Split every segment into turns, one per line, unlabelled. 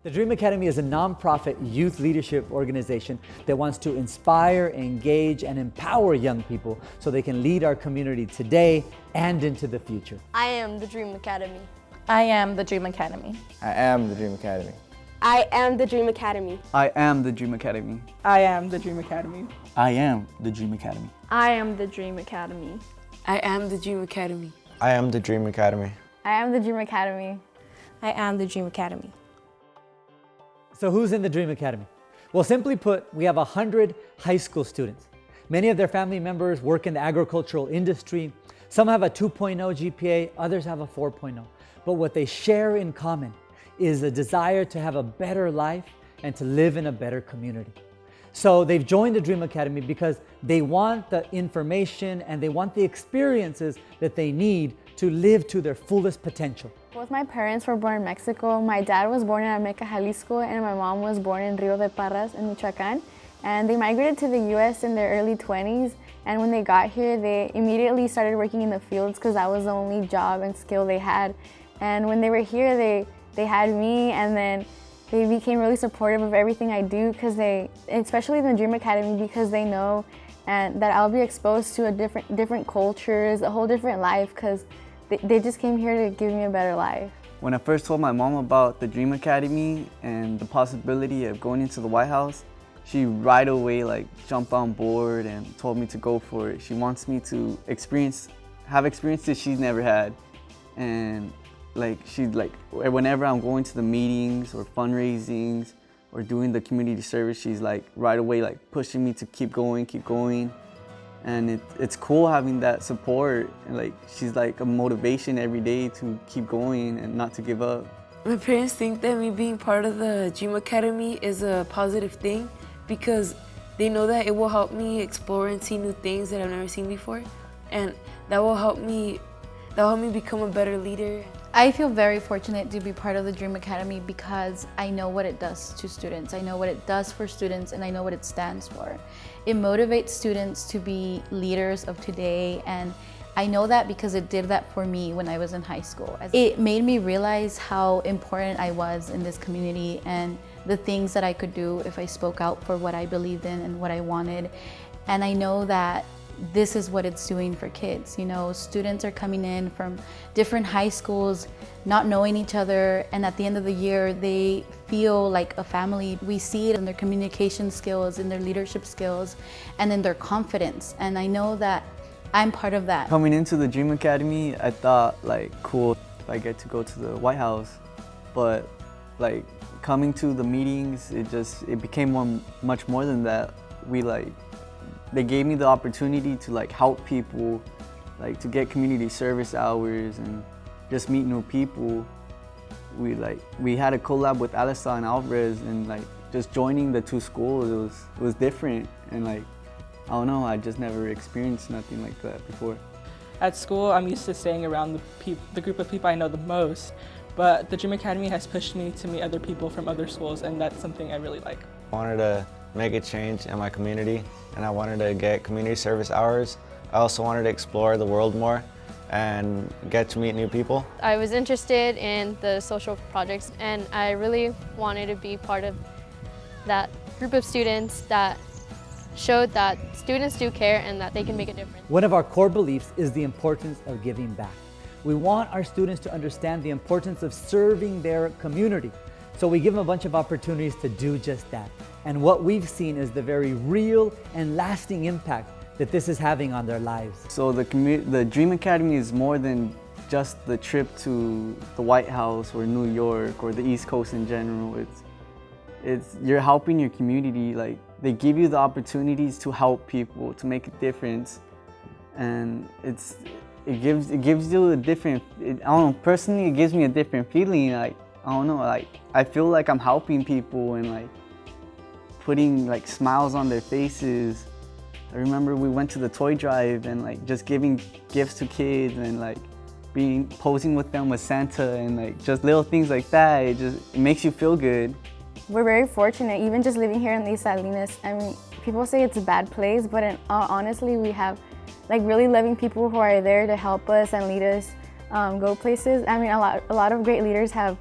The Dream Academy is a nonprofit youth leadership organization that wants to inspire, engage, and empower young people so they can lead our community today and into the future.
I am the Dream Academy.
I am the Dream Academy.
I am the Dream Academy.
I am the Dream Academy.
I am the Dream Academy.
I am the Dream Academy.
I am the Dream Academy.
I am the Dream Academy.
I am the Dream Academy.
I am the Dream Academy.
I am the Dream Academy.
I am the Dream Academy.
So who's in the Dream Academy? Well, simply put, we have 100 high school students. Many of their family members work in the agricultural industry. Some have a 2.0 GPA, others have a 4.0. But what they share in common is a desire to have a better life and to live in a better community. So they've joined the Dream Academy because they want the information and they want the experiences that they need to live to their fullest potential.
Both my parents were born in Mexico. My dad was born in Ameca, Jalisco, and my mom was born in Rio de Parras in Michoacán. And they migrated to the US in their early 20s. And when they got here, they immediately started working in the fields because that was the only job and skill they had. And when they were here, they had me, and then they became really supportive of everything I do because especially in the Dream Academy, because they know and that I'll be exposed to different cultures, a whole different life, because they just came here to give me a better life.
When I first told my mom about the Dream Academy and the possibility of going into the White House, she right away jumped on board and told me to go for it. She wants me to have experiences she's never had. And whenever I'm going to the meetings or fundraisings or doing the community service, she's right away pushing me to keep going. And it's cool having that support, and she's a motivation every day to keep going and not to give up.
My parents think that me being part of the Dream Academy is a positive thing because they know that it will help me explore and see new things that I've never seen before, and that will help me become a better leader.
I feel very fortunate to be part of the Dream Academy because I know what it does to students. I know what it does for students, and I know what it stands for. It motivates students to be leaders of today, and I know that because it did that for me when I was in high school. It made me realize how important I was in this community and the things that I could do if I spoke out for what I believed in and what I wanted. And I know that this is what it's doing for kids. You know, students are coming in from different high schools, not knowing each other, and at the end of the year, they feel like a family. We see it in their communication skills, in their leadership skills, and in their confidence. And I know that I'm part of that.
Coming into the Dream Academy, I thought cool if I get to go to the White House, but coming to the meetings, it became much more than that. They gave me the opportunity to help people, to get community service hours and just meet new people. We had a collab with Alisa and Alvarez, and just joining the two schools, it was different, and I don't know, I just never experienced nothing like that before.
At school, I'm used to staying around the group of people I know the most, but the Dream Academy has pushed me to meet other people from other schools, and that's something I really like.
I wanted to make a change in my community, and I wanted to get community service hours. I also wanted to explore the world more and get to meet new people.
I was interested in the social projects, and I really wanted to be part of that group of students that showed that students do care and that they can make a difference.
One of our core beliefs is the importance of giving back. We want our students to understand the importance of serving their community. So we give them a bunch of opportunities to do just that. And what we've seen is the very real and lasting impact that this is having on their lives.
So the Dream Academy is more than just the trip to the White House or New York or the East Coast in general. You're helping your community. They give you the opportunities to help people, to make a difference, and it gives you a different. I don't know. Personally, it gives me a different feeling. I don't know. I feel like I'm helping people and putting smiles on their faces. I remember we went to the toy drive and just giving gifts to kids and posing with them with Santa and just little things like that. It makes you feel good.
We're very fortunate, even just living here in these Salinas. I mean, people say it's a bad place, but honestly, we have really loving people who are there to help us and lead us go places. I mean, a lot of great leaders have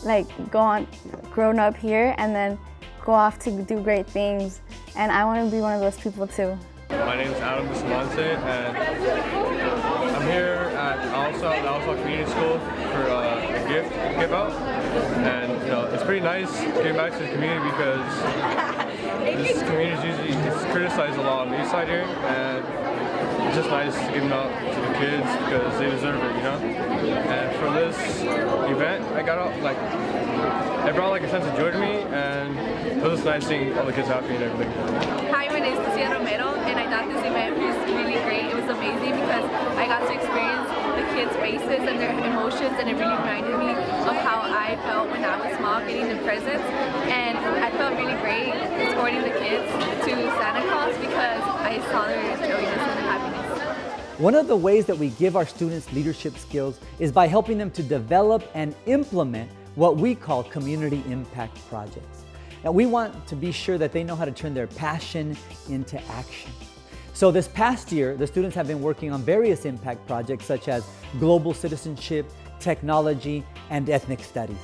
like grown up here and then go off to do great things. And I want to be one of those people too.
My name is Adam Bustamante, and I'm here at Alsa Community School for a gift give out. And it's pretty nice getting back to the community because this community is usually criticized a lot on the east side here, and it's just nice to give them out to the kids because they deserve it, And for this event, I got out it brought a sense of joy to me, and it was just nice seeing all the kids happy and everything.
Hi, my name is Lucia Romero, and I thought this event was really great. It was amazing because I got to experience the kids' faces and their emotions, and it really reminded me of how I felt when I was small getting the presents. And I felt really great escorting the kids to Santa Claus because I saw their joyness and happiness.
One of the ways that we give our students leadership skills is by helping them to develop and implement what we call community impact projects. Now, we want to be sure that they know how to turn their passion into action. So this past year, the students have been working on various impact projects such as global citizenship, technology, and ethnic studies.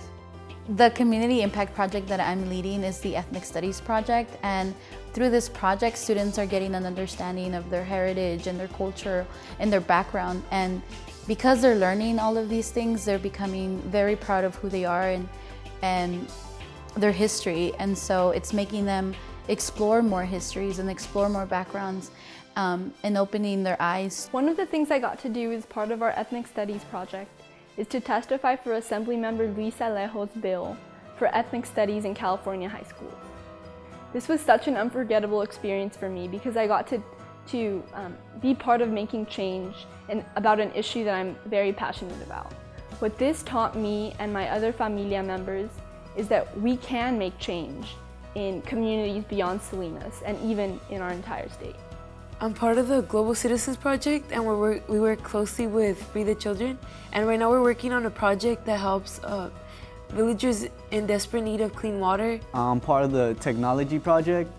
The community impact project that I'm leading is the Ethnic Studies project, and through this project, students are getting an understanding of their heritage and their culture and their background. And because they're learning all of these things, they're becoming very proud of who they are and their history. And so it's making them explore more histories and explore more backgrounds and opening their eyes.
One of the things I got to do as part of our Ethnic Studies project is to testify for Assemblymember Luis Alejo's bill for ethnic studies in California high schools. This was such an unforgettable experience for me because I got to be part of making change about an issue that I'm very passionate about. What this taught me and my other familia members is that we can make change in communities beyond Salinas and even in our entire state.
I'm part of the Global Citizens Project, and we work closely with Free the Children. And right now we're working on a project that helps villagers in desperate need of clean water.
I'm part of the technology project,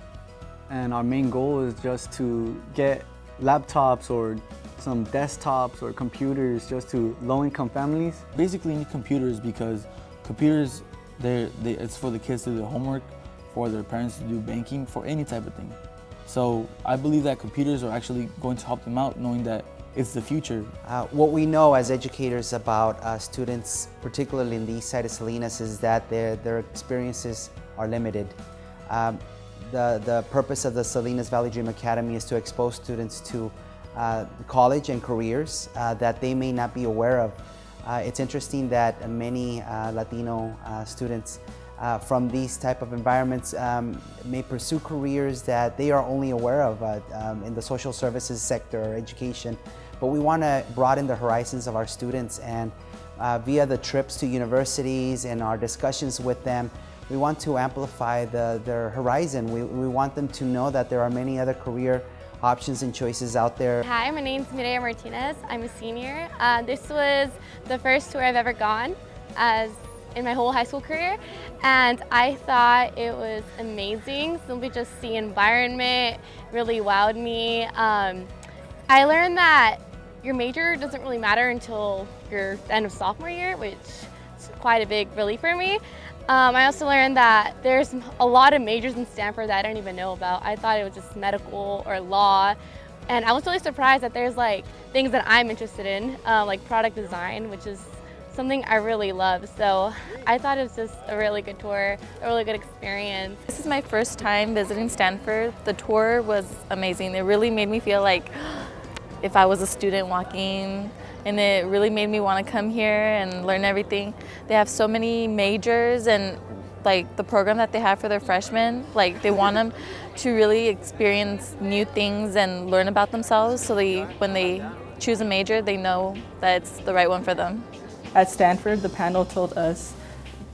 and our main goal is just to get laptops or some desktops or computers just to low-income families.
Basically, you need computers because computers, it's for the kids to do their homework, for their parents to do banking, for any type of thing. So I believe that computers are actually going to help them out, knowing that it's the future.
What we know as educators about students, particularly in the east side of Salinas, is that their experiences are limited. The purpose of the Salinas Valley Dream Academy is to expose students to college and careers that they may not be aware of. It's interesting that many Latino students from these type of environments may pursue careers that they are only aware of in the social services sector or education. But we want to broaden the horizons of our students, and via the trips to universities and our discussions with them, we want to amplify their horizon. We want them to know that there are many other career options and choices out there.
Hi, my name's Mireya Martinez. I'm a senior. This was the first tour I've ever gone in my whole high school career, and I thought it was amazing. Simply just the environment really wowed me. I learned that your major doesn't really matter until your end of sophomore year, which is quite a big relief for me. I also learned that there's a lot of majors in Stanford that I didn't even know about. I thought it was just medical or law, and I was really surprised that there's things that I'm interested in, like product design, which is something I really love. So I thought it was just a really good tour, a really good experience.
This is my first time visiting Stanford. The tour was amazing. It really made me feel like if I was a student walking, and it really made me want to come here and learn everything. They have so many majors, and the program that they have for their freshmen, they want them to really experience new things and learn about themselves, so when they choose a major, they know that it's the right one for them.
At Stanford, the panel told us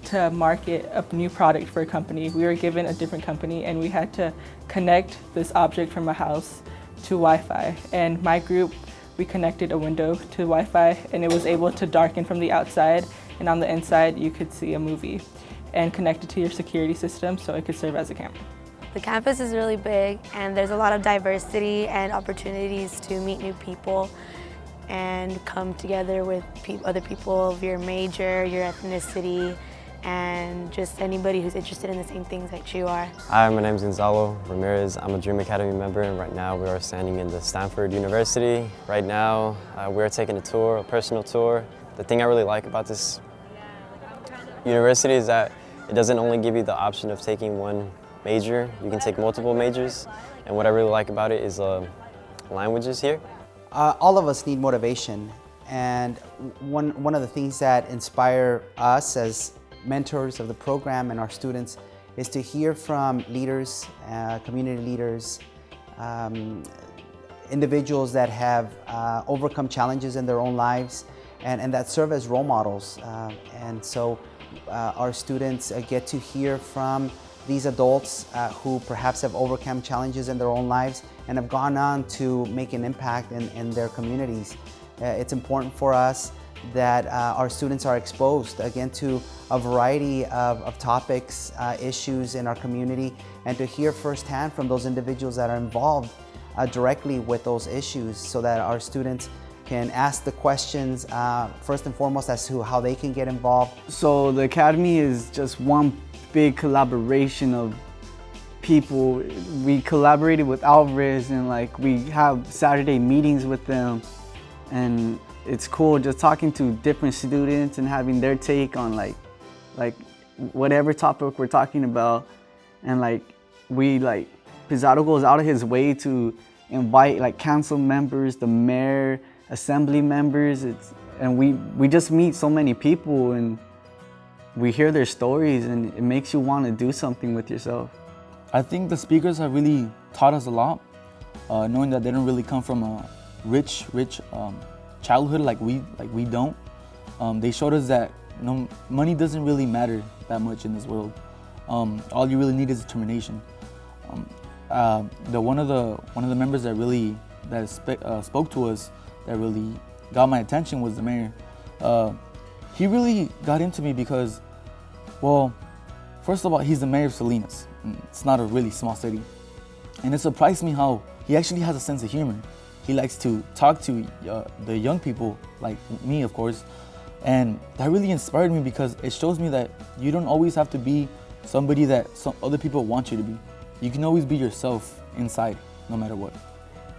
to market a new product for a company. We were given a different company, and we had to connect this object from a house to Wi-Fi. And my group, we connected a window to Wi-Fi, and it was able to darken from the outside, and on the inside you could see a movie, and connect it to your security system so it could serve as a camera.
The campus is really big, and there's a lot of diversity and opportunities to meet new people and come together with other people of your major, your ethnicity, and just anybody who's interested in the same things that you are.
Hi, my name is Gonzalo Ramirez. I'm a Dream Academy member, and right now we are standing in the Stanford University. Right now we're taking a tour, a personal tour. The thing I really like about this university is that it doesn't only give you the option of taking one major, you can take multiple majors. And what I really like about it is languages here.
All of us need motivation, and one of the things that inspire us as mentors of the program and our students is to hear from leaders, community leaders, individuals that have overcome challenges in their own lives and that serve as role models. And so our students get to hear from these adults who perhaps have overcome challenges in their own lives and have gone on to make an impact in their communities. It's important for us that our students are exposed again to a variety of topics, issues in our community, and to hear firsthand from those individuals that are involved directly with those issues, so that our students can ask the questions first and foremost as to how they can get involved.
So the Academy is just one big collaboration of people. We collaborated with Alvarez, and like we have Saturday meetings with them, and it's cool just talking to different students and having their take on like whatever topic we're talking about. And Pizarro goes out of his way to invite like council members, the mayor, assembly members, and we just meet so many people and we hear their stories, and it makes you want to do something with yourself.
I think the speakers have really taught us a lot, knowing that they don't really come from a rich childhood like we don't. They showed us that money doesn't really matter that much in this world. All you really need is determination. One of the members that spoke to us that really got my attention was the mayor. He really got into me because, well, first of all, he's the mayor of Salinas. It's not a really small city. And it surprised me how he actually has a sense of humor. He likes to talk to the young people, like me, of course. And that really inspired me because it shows me that you don't always have to be somebody that some other people want you to be. You can always be yourself inside, no matter what.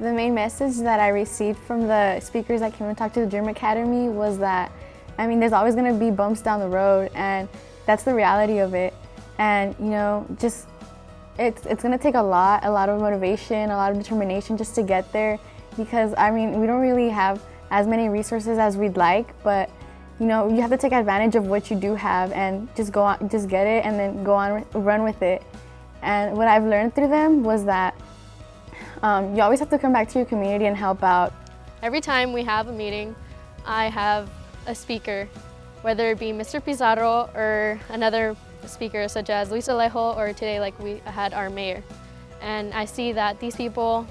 The main message that I received from the speakers that came and talked to the Dream Academy was that, there's always going to be bumps down the road, and that's the reality of it. And it's going to take a lot of motivation, a lot of determination just to get there, because we don't really have as many resources as we'd like, but you have to take advantage of what you do have and just go on, just get it, and then go on, run with it. And what I've learned through them was that you always have to come back to your community and help out.
Every time we have a meeting, I have a speaker, whether it be Mr. Pizarro or another speaker such as Luis Alejo, or today like we had our mayor. And I see that these people,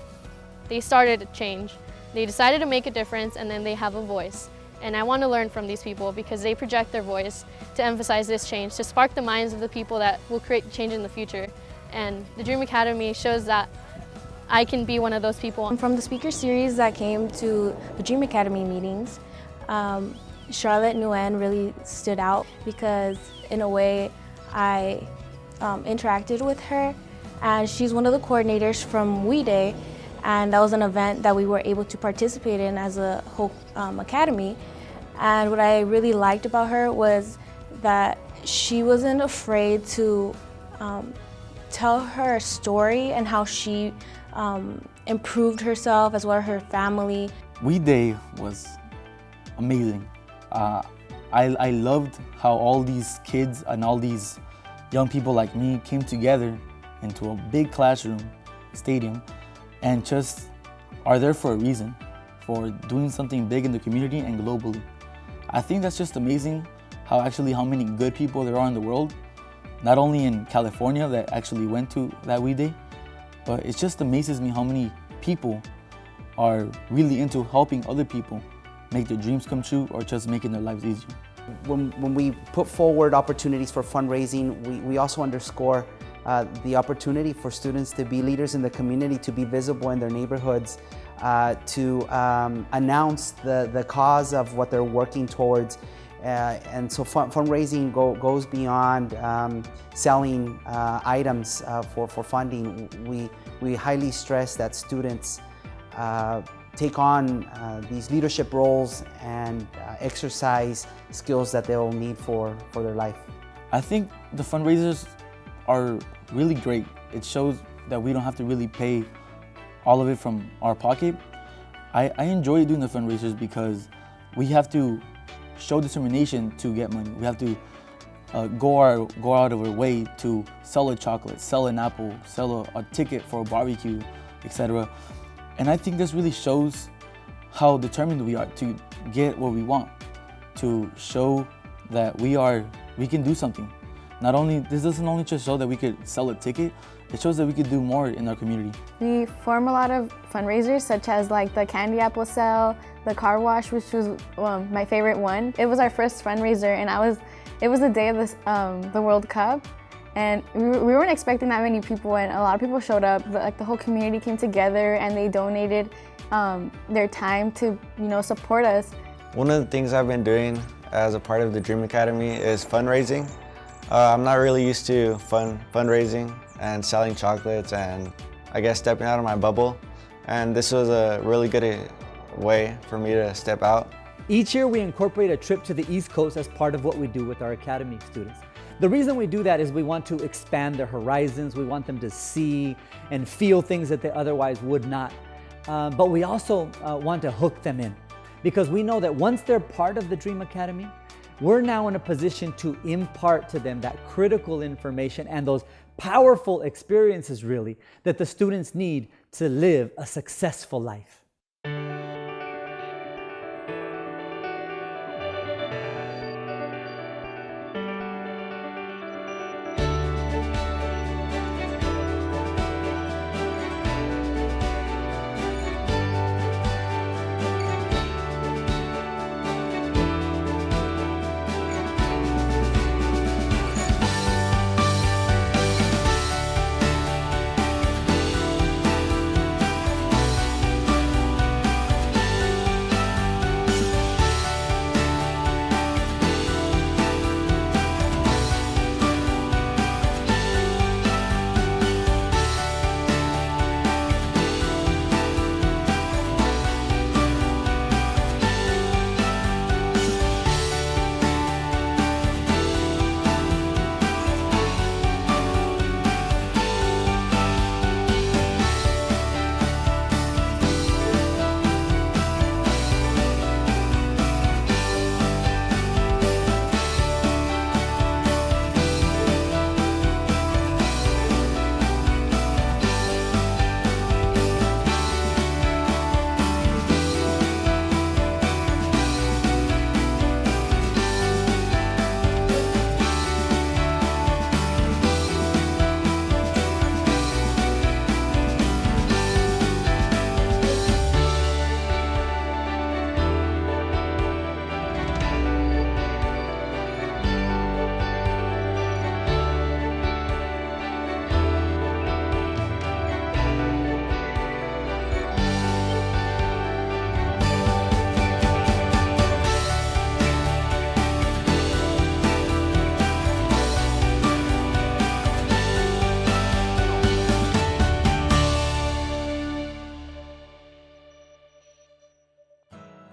they started a change. They decided to make a difference, and then they have a voice. And I want to learn from these people because they project their voice to emphasize this change, to spark the minds of the people that will create change in the future. And the Dream Academy shows that I can be one of those people.
From the speaker series that came to the Dream Academy meetings, Charlotte Nguyen really stood out because in a way I interacted with her, and she's one of the coordinators from We Day, and that was an event that we were able to participate in as a whole academy. And what I really liked about her was that she wasn't afraid to tell her story and how she improved herself as well as her family.
We Day was amazing. I loved how all these kids and all these young people like me came together into a big classroom, stadium, and just are there for a reason, for doing something big in the community and globally. I think that's just amazing how many good people there are in the world, not only in California that actually went to that We Day, but it just amazes me how many people are really into helping other people make their dreams come true or just making their lives easier.
When we put forward opportunities for fundraising, we also underscore the opportunity for students to be leaders in the community, to be visible in their neighborhoods, to announce the cause of what they're working towards, And so fundraising goes beyond selling items for funding. We highly stress that students take on these leadership roles and exercise skills that they'll need for their life.
I think the fundraisers are really great. It shows that we don't have to really pay all of it from our pocket. I enjoy doing the fundraisers because we have to show determination to get money. We have to go out of our way to sell a chocolate, sell an apple, sell a ticket for a barbecue, etc. And I think this really shows how determined we are to get what we want, to show that we can do something. This doesn't only just show that we could sell a ticket, it shows that we could do more in our community.
We form a lot of fundraisers, such as like the candy apple sale, the car wash, which was my favorite one. It was our first fundraiser, and it was the day of the World Cup, and we weren't expecting that many people, and a lot of people showed up. The whole community came together, and they donated their time to support us.
One of the things I've been doing as a part of the Dream Academy is fundraising. I'm not really used to fundraising and selling chocolates and I guess stepping out of my bubble, and this was a really good way for me to step out.
Each year we incorporate a trip to the East Coast as part of what we do with our Academy students. The reason we do that is we want to expand their horizons, we want them to see and feel things that they otherwise would not. But we also want to hook them in, because we know that once they're part of the Dream Academy, we're now in a position to impart to them that critical information and those powerful experiences, really, that the students need to live a successful life.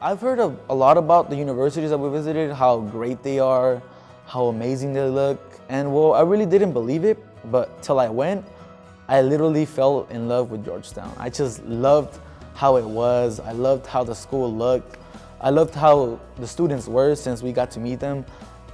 I've heard a lot about the universities that we visited, how great they are, how amazing they look, and well, I really didn't believe it, but till I went, I literally fell in love with Georgetown. I just loved how it was. I loved how the school looked. I loved how the students were since we got to meet them.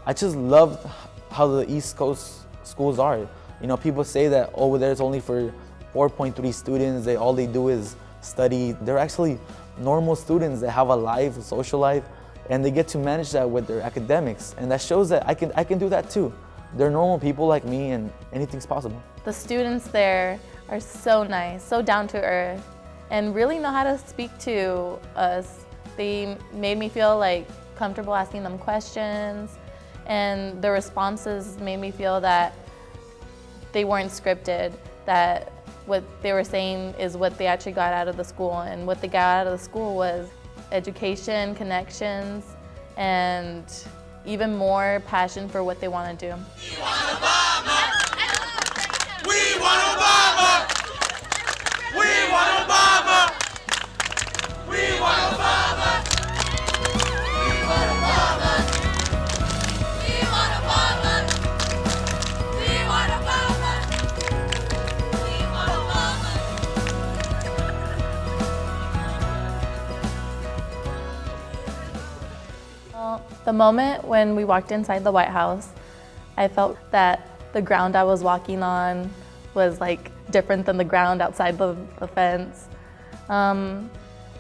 I just loved how the East Coast schools are. You know, people say that over there it's only for 4.3 students, all they do is study. They're actually normal students that have a life, a social life, and they get to manage that with their academics. And that shows that I can do that too. They're normal people like me, and anything's possible.
The students there are so nice, so down to earth, and really know how to speak to us. They made me feel like comfortable asking them questions, and the responses made me feel that they weren't scripted, that what they were saying is what they actually got out of the school, and what they got out of the school was education, connections, and even more passion for what they want to do.
We want Obama! We want Obama! We want Obama! We want Obama! We want Obama! We want Obama! We want Obama! We want Obama!
Well, the moment when we walked inside the White House, I felt that the ground I was walking on was like different than the ground outside the fence.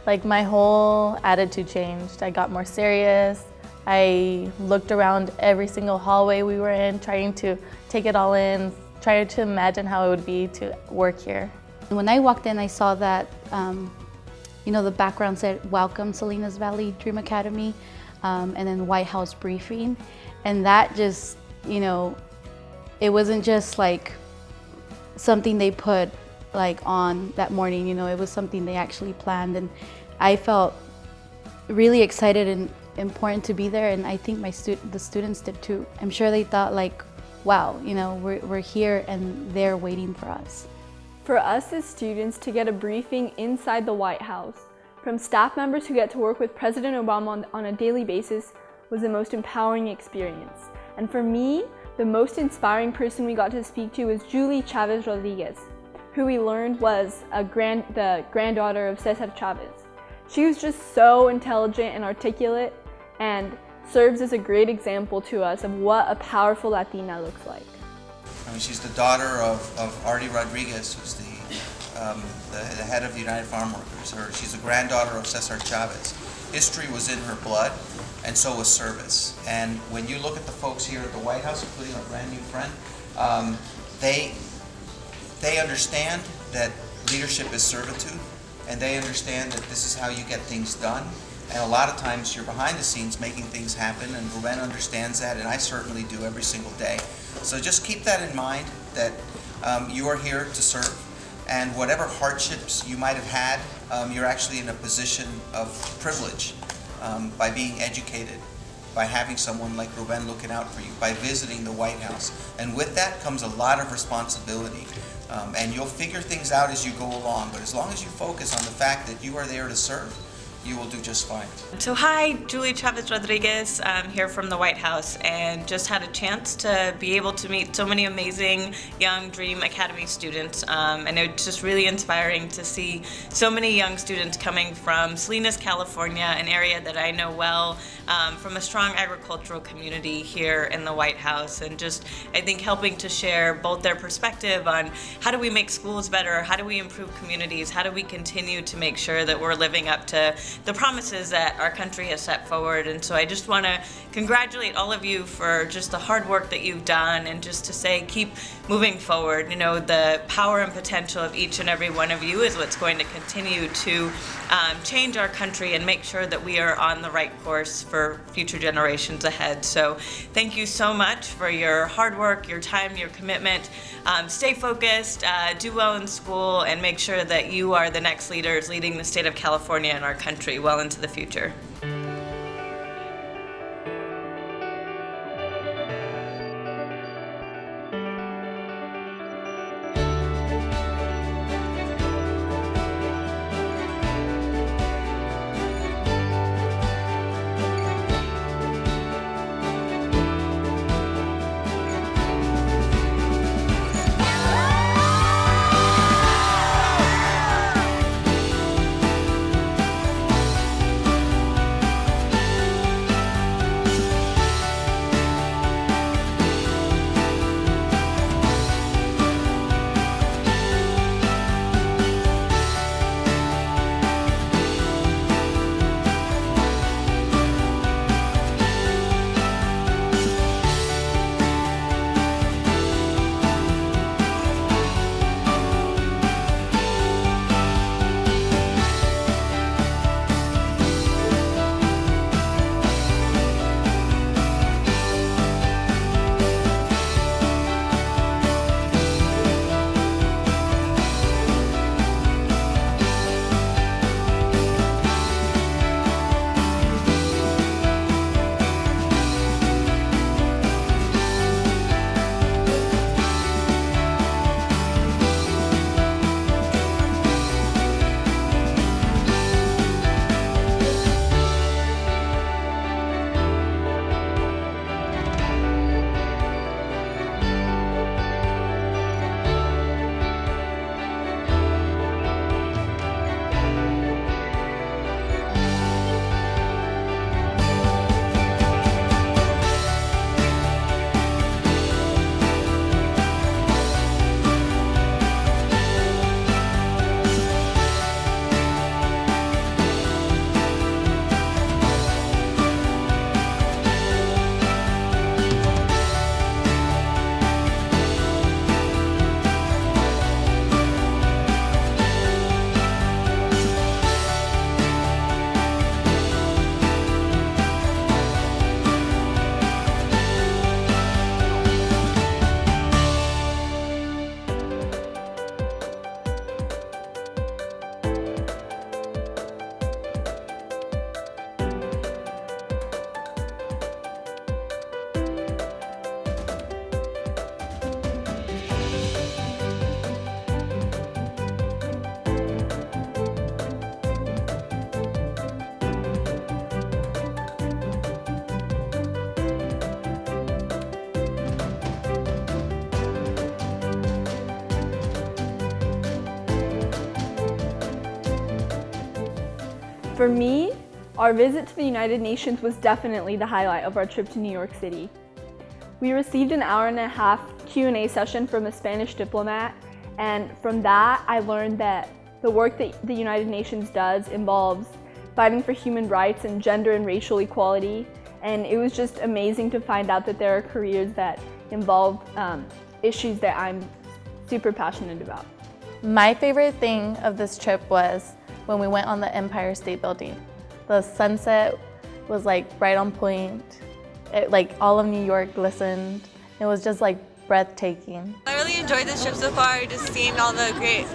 Like my whole attitude changed. I got more serious. I looked around every single hallway we were in, trying to take it all in, trying to imagine how it would be to work here.
When I walked in, I saw that, the background said, "Welcome Salinas Valley Dream Academy," and then White House briefing. And that just, it wasn't just like something they put like on that morning, it was something they actually planned. And I felt really excited and important to be there, and I think the students did too. I'm sure they thought like, wow, we're here and they're waiting for us.
For us as students to get a briefing inside the White House from staff members who get to work with President Obama on a daily basis was the most empowering experience. And for me, the most inspiring person we got to speak to was Julie Chavez Rodriguez, who we learned was the granddaughter of Cesar Chavez. She was just so intelligent and articulate and serves as a great example to us of what a powerful Latina looks like.
She's the daughter of Artie Rodriguez, who's the head of the United Farm Workers. She's the granddaughter of Cesar Chavez. History was in her blood, and so was service. And when you look at the folks here at the White House, including our brand new friend, they understand that leadership is servitude, and they understand that this is how you get things done. And a lot of times you're behind the scenes making things happen, and Ruben understands that, and I certainly do every single day. So just keep that in mind, that you are here to serve, and whatever hardships you might have had, you're actually in a position of privilege by being educated, by having someone like Ruben looking out for you, by visiting the White House. And with that comes a lot of responsibility. And you'll figure things out as you go along, but as long as you focus on the fact that you are there to serve, you will do just fine.
So hi, Julie Chavez Rodriguez. I'm here from the White House and just had a chance to be able to meet so many amazing young Dream Academy students. And it's just really inspiring to see so many young students coming from Salinas, California, an area that I know well, from a strong agricultural community here in the White House, and just I think helping to share both their perspective on how do we make schools better, how do we improve communities, how do we continue to make sure that we're living up to the promises that our country has set forward. And so I just want to congratulate all of you for just the hard work that you've done, and just to say keep moving forward. The power and potential of each and every one of you is what's going to continue to change our country and make sure that we are on the right course for future generations ahead. So thank you so much for your hard work, your time, your commitment. Stay focused, do well in school, and make sure that you are the next leaders leading the state of California and our country well into the future.
For me, our visit to the United Nations was definitely the highlight of our trip to New York City. We received an hour-and-a-half Q&A session from a Spanish diplomat, and from that I learned that the work that the United Nations does involves fighting for human rights and gender and racial equality, and it was just amazing to find out that there are careers that involve issues that I'm super passionate about.
My favorite thing of this trip was when we went on the Empire State Building. The sunset was like right on point. Like all of New York glistened. It was just like breathtaking.
I really enjoyed this trip so far, just seeing all the great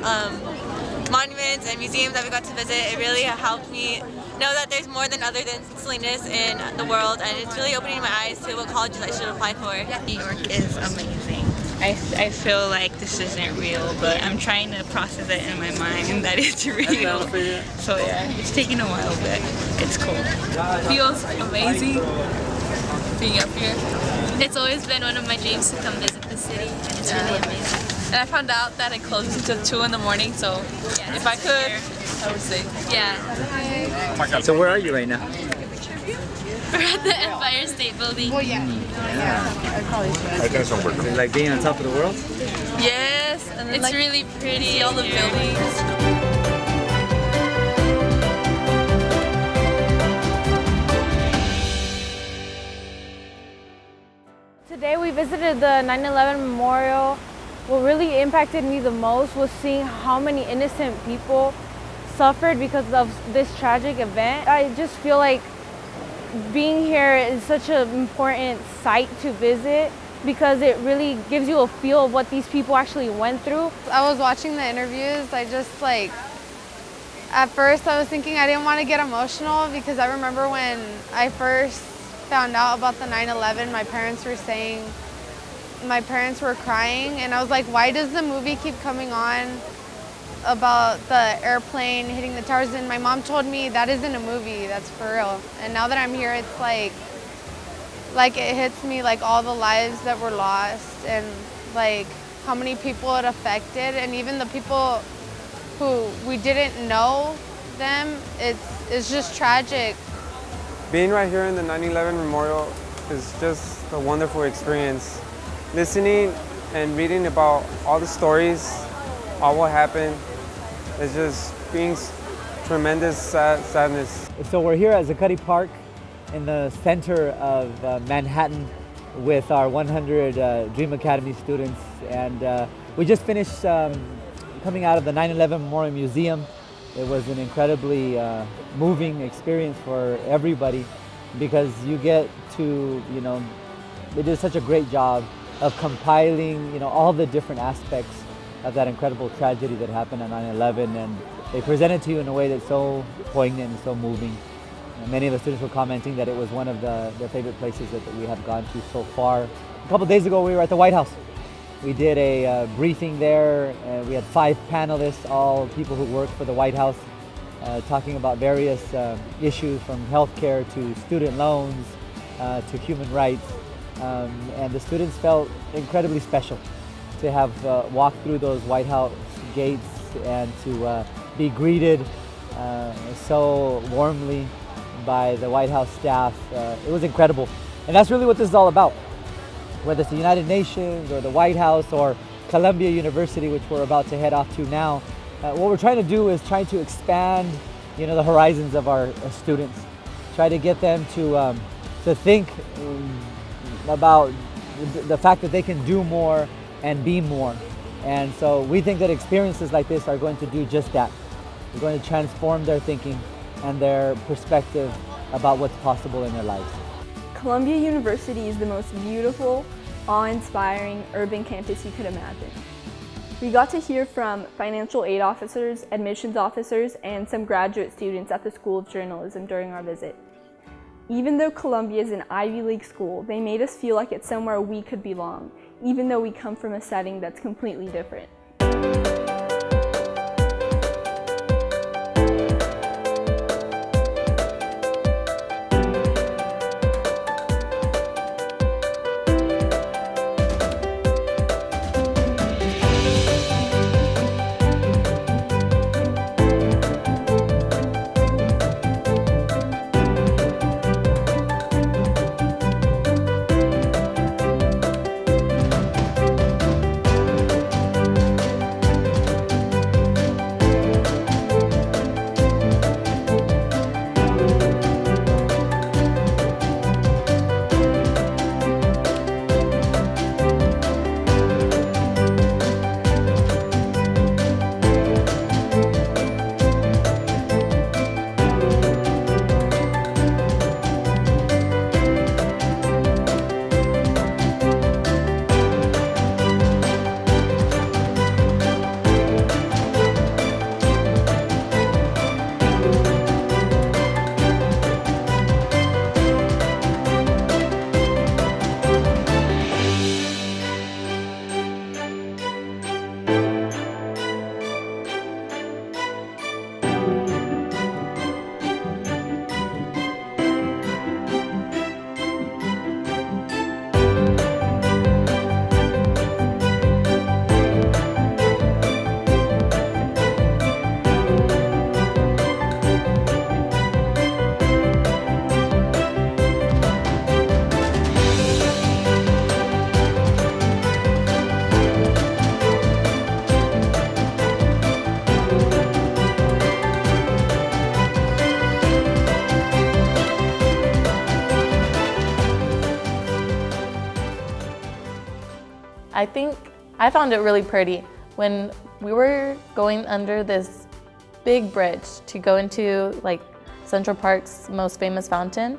monuments and museums that we got to visit. It really helped me know that there's more than other than Salinas in the world, and it's really opening my eyes to what colleges I should apply for.
New York is amazing. I feel like this isn't real, but I'm trying to process it in my mind that it's real. So yeah, it's taking a while, but it's cool.
It feels amazing being up here. It's always been one of my dreams to come visit the city, and it's really amazing. And I found out that it closes until 2 in the morning, so yeah, if I could, I would say, yeah.
Oh my God. So where are you right now?
We're at the Empire State Building.
Well, I probably should. Like being on top of the world?
Yes, and it's like, really pretty, see all the buildings.
Today we visited the 9/11 Memorial. What really impacted me the most was seeing how many innocent people suffered because of this tragic event. I just feel like being here is such an important site to visit because it really gives you a feel of what these people actually went through.
I was watching the interviews. I just like, at first I was thinking I didn't want to get emotional because I remember when I first found out about the 9/11, my parents were crying, and I was like, why does the movie keep coming on about the airplane hitting the towers? And my mom told me that isn't a movie, that's for real. And now that I'm here, it's like it hits me, like all the lives that were lost and like how many people it affected, and even the people who we didn't know them, it's just tragic.
Being right here in the 9/11 Memorial is just a wonderful experience. Listening and reading about all the stories, all what happened, it's just brings tremendous sadness.
So we're here at Zuccotti Park in the center of Manhattan with our 100 Dream Academy students, and we just finished coming out of the 9/11 Memorial Museum. It was an incredibly moving experience for everybody because you get to, they did such a great job of compiling, all the different aspects of that incredible tragedy that happened on 9/11, and they present it to you in a way that's so poignant and so moving. And many of the students were commenting that it was one of their favorite places that we have gone to so far. A couple days ago, we were at the White House. We did a briefing there. We had 5 panelists, all people who work for the White House, talking about various issues from healthcare to student loans to human rights. And the students felt incredibly special to have walked through those White House gates and to be greeted so warmly by the White House staff. It was incredible. And that's really what this is all about. Whether it's the United Nations or the White House or Columbia University, which we're about to head off to now, what we're trying to do is try to expand, the horizons of our students. Try to get them to think about the fact that they can do more and be more. And so we think that experiences like this are going to do just that. They're going to transform their thinking and their perspective about what's possible in their lives.
Columbia University is the most beautiful, awe-inspiring urban campus you could imagine. We got to hear from financial aid officers, admissions officers, and some graduate students at the School of Journalism during our visit. Even though Columbia is an Ivy League school, they made us feel like it's somewhere we could belong, even though we come from a setting that's completely different.
I think I found it really pretty. When we were going under this big bridge to go into like Central Park's most famous fountain,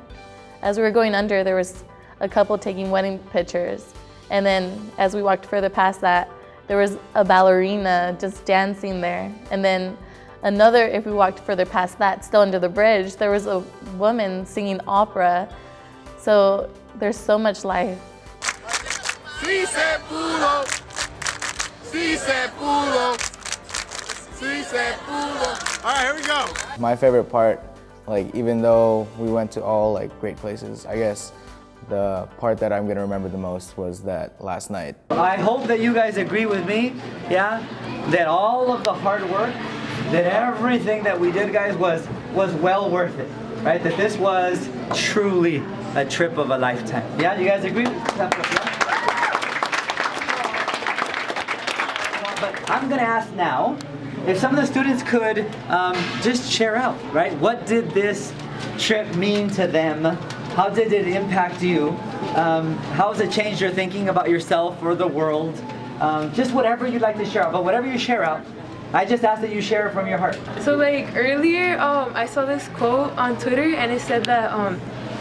as we were going under, there was a couple taking wedding pictures. And then as we walked further past that, there was a ballerina just dancing there. And then another, if we walked further past that, still under the bridge, there was a woman singing opera. So there's so much life.
Sí se pudo. Sí se pudo. Sí se pudo. All right, here we go.
My favorite part, like even though we went to all like great places, I guess the part that I'm gonna remember the most was that last night.
I hope that you guys agree with me, yeah, that all of the hard work, that everything that we did, guys, was well worth it, right? That this was truly a trip of a lifetime. Yeah, you guys agree? But I'm gonna ask now, if some of the students could just share out, right? What did this trip mean to them? How did it impact you? How has it changed your thinking about yourself or the world? Just whatever you'd like to share out, but whatever you share out, I just ask that you share it from your heart.
So like earlier, I saw this quote on Twitter and it said that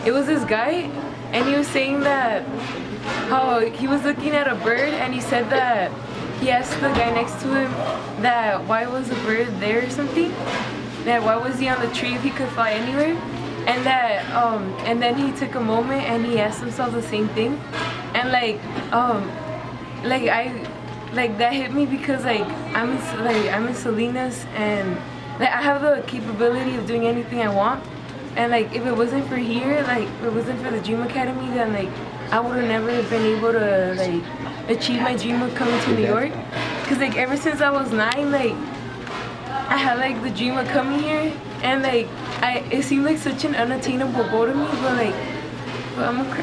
it was this guy and he was saying that how he was looking at a bird and he said that he asked the guy next to him that why was the bird there or something? That why was he on the tree if he could fly anywhere? And that and then he took a moment and he asked himself the same thing. And like that hit me because I'm in Salinas and like I have the capability of doing anything I want. And like if it wasn't for here, like if it wasn't for the Dream Academy, then like I would have never been able to like achieve my dream of coming to New York. Cause like ever since I was 9, like I had like the dream of coming here, and like it seemed like such an unattainable goal to me, but I'm gonna cry.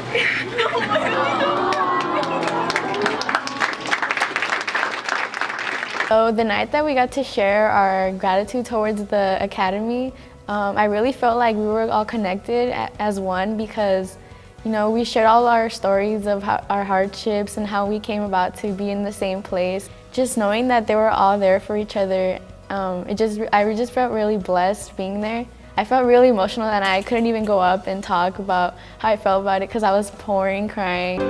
So the night that we got to share our gratitude towards the Academy, I really felt like we were all connected as one because, you know, we shared all our stories of our hardships and how we came about to be in the same place. Just knowing that they were all there for each other, I just felt really blessed being there. I felt really emotional and I couldn't even go up and talk about how I felt about it because I was pouring crying.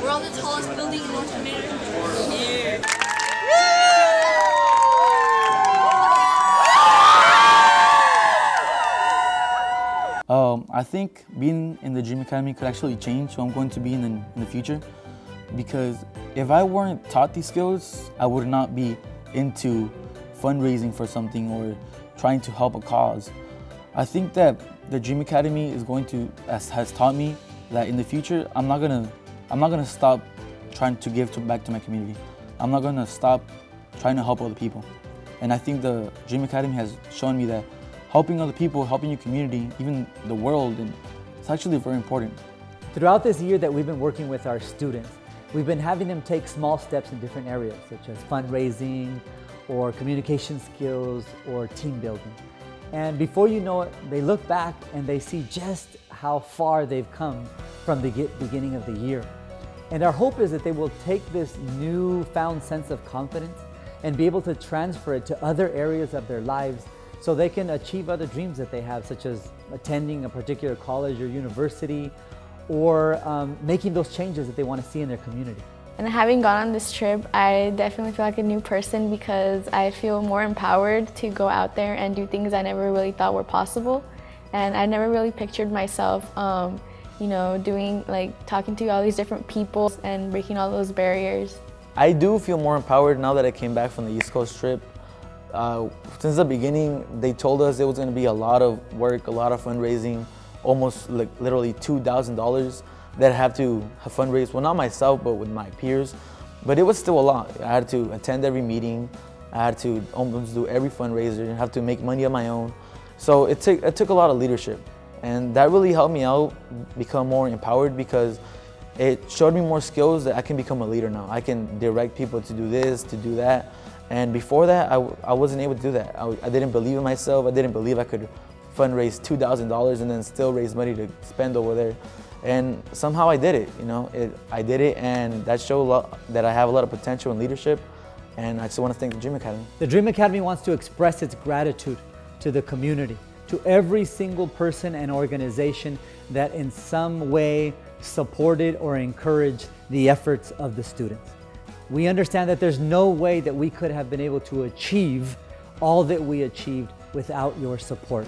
We're on the tallest building in North America. Yeah.
I think being in the Dream Academy could actually change who I'm going to be in the future, because if I weren't taught these skills, I would not be into fundraising for something or trying to help a cause. I think that the Dream Academy is going to has taught me that in the future I'm not gonna stop trying to give back to my community. I'm not gonna stop trying to help other people. And I think the Dream Academy has shown me that helping other people, helping your community, even the world, and it's actually very important.
Throughout this year that we've been working with our students, we've been having them take small steps in different areas, such as fundraising, or communication skills, or team building. And before you know it, they look back and they see just how far they've come from the beginning of the year. And our hope is that they will take this newfound sense of confidence and be able to transfer it to other areas of their lives so they can achieve other dreams that they have, such as attending a particular college or university, or making those changes that they want to see in their community.
And having gone on this trip, I definitely feel like a new person because I feel more empowered to go out there and do things I never really thought were possible. And I never really pictured myself, you know, talking to all these different people and breaking all those barriers.
I do feel more empowered now that I came back from the East Coast trip. Since the beginning, they told us it was going to be a lot of work, a lot of fundraising, almost like literally $2,000 that I have to fundraise. Well, not myself, but with my peers. But it was still a lot. I had to attend every meeting. I had to almost do every fundraiser and have to make money on my own. So it took a lot of leadership. And that really helped me out become more empowered because it showed me more skills that I can become a leader now. I can direct people to do this, to do that. And before that, I wasn't able to do that. I didn't believe in myself. I didn't believe I could fundraise $2,000 and then still raise money to spend over there. And somehow I did it, you know. I did it, and that showed that I have a lot of potential in leadership. And I just want to thank the Dream Academy.
The Dream Academy wants to express its gratitude to the community, to every single person and organization that in some way supported or encouraged the efforts of the students. We understand that there's no way that we could have been able to achieve all that we achieved without your support.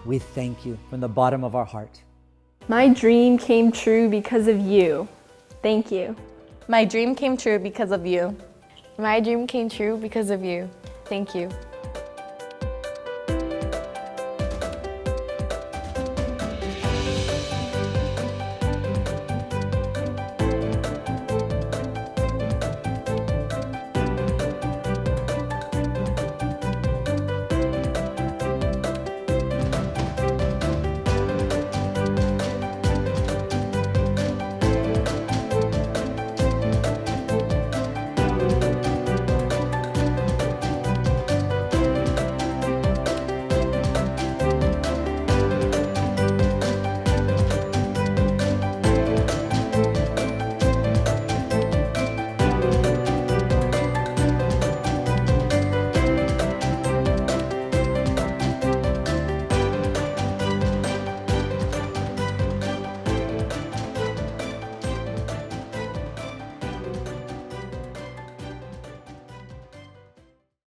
We thank you from the bottom of our heart.
My dream came true because of you. Thank you.
My dream came true because of you.
My dream came true because of you. Thank you.